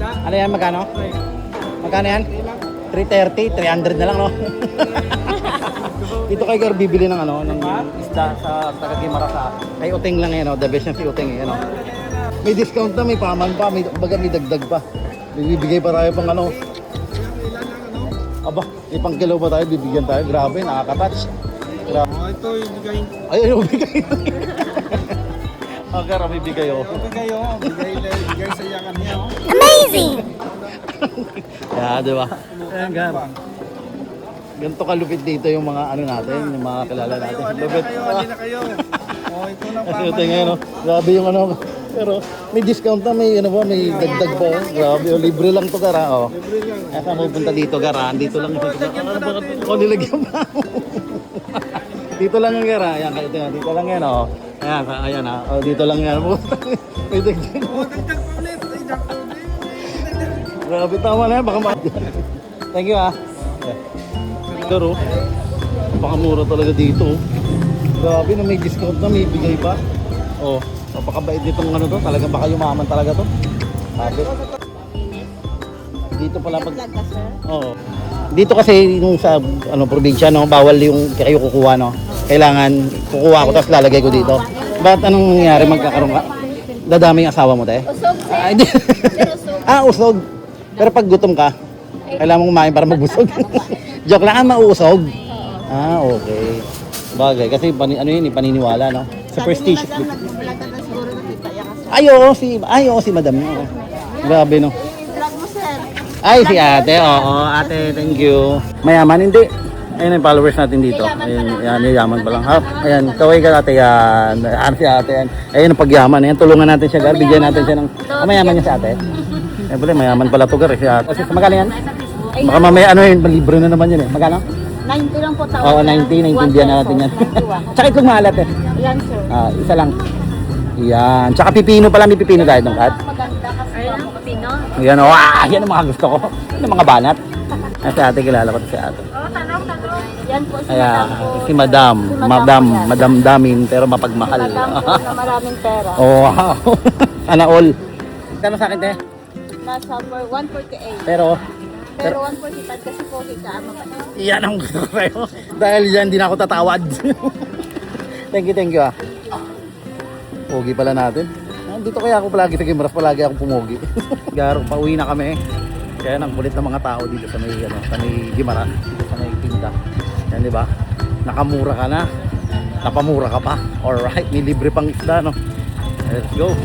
Ano yan, magkano? Magkano yan? 330, 300 na lang, no? Dito kayo Gar bibili ng ano, ng isda sa taga Guimara sa kay Uteng lang yan, no? The best yung si Uteng, yan, no? May discount na, may paman pa, may dagdag pa. Bibigay pa tayo pang ano. Aba, may pang kilo pa tayo, bibigyan tayo. Grabe, nakaka-touch. Grabe. Ito yung bigay. Ay, ano bigay? Oh, Gar, bibigay, oh. Bigay sa yakan niya. Amazing! Yeah, di ba? Ayan, Gar. Ganito kalupit dito yung mga ano natin, yung mga kilala natin. Lupit. Hindi na kayo. Oh, ito lang Kasi ito ngayon, no? Grabe yung ano. Pero may discount na, may ano ba, may dagdag pa. Oh. Grabe, oh. Libre lang to, Gar, oh. Kaya saan pupunta dito, Gar, ah? Dito lang. Oh, nilagyan pa. Dito lang yung Gar, ah. Ayan, dito lang yan, oh. Ayan, ayan, ah. Oh, dito lang yan. May dagdag. Grabe, tama na yan. Baka Thank you, ah. Pero, napakamura talaga dito. Grabe na may discount na, may bigay pa. Oh, napakabait nitong ano to. Talagang baka yumaman talaga to. Sabi. Dito pala pag... Oo. Dito kasi yung sa ano probinsya, no, bawal yung kayo kukuha, no. Kailangan kukuha ko tapos lalagay ko dito. Bakit anong nangyari magkakaroon ka? Dadami yung asawa mo, te? Usog, sir. Ah, hindi. Ah, usog. Pero pag gutom ka, kailangan mong kumain para magbusog. Joke lang, mauusog. Ah, okay. Bagay, kasi ano yun, paniniwala, no? Superstitious. Ay, oo, si madam. Oo. Grabe, no? Vlog mo, sir. Ay, si ate, oo. Ate, thank you. Mayaman, hindi. Ayun yung followers natin dito. Ayun, yan, yaman pa lang. Ayan, kaway ka ate yan. Ano si ate yan. Ayun, ang pagyaman. Ayan, tulungan natin siya, Gar. Bigyan natin siya ng... mayaman niya si ate. Eh, pala, mayaman pala to, Gar. Si ate. Kasi, magkano yan? Baka mamaya, ano yun, libre na naman yun eh. Magkano? 90 lang po tawag. Oo, 90. Naintindihan na natin yan. Tsaka itlog maalat eh. Yan, sir. Isa lang. Yan. Tsaka pipino pala. May pipino tayo itong kat. Maganda kasi po ako pino. Yan o. Yan ang mga gusto ko. Yan ang mga banat. Ay, si ate, kilala ko si ate. Tanong. Yan po si Ayan, madam po. si madam. Madam damin, pero mapagmahal. Madam po na maraming pera. Oh, wow. Sana all. Kano sa akin, te? Nasa for 148. Pero 145 kasi po kita ama pa. yan ang gusto ko sa'yo. Dahil yan, hindi na ako tatawad. Thank you, ah. Pogi pala natin. Dito kaya ako palagi sa Guimaras, palagi ako pumogi. Garo, pauwi na kami. Kaya nang kulit ng mga tao dito sa may, sa may Guimaras, dito sa may tinda. Yan, di ba? Nakamura ka na. Napamura ka pa. Alright, may libre pang isda, no? Let's go.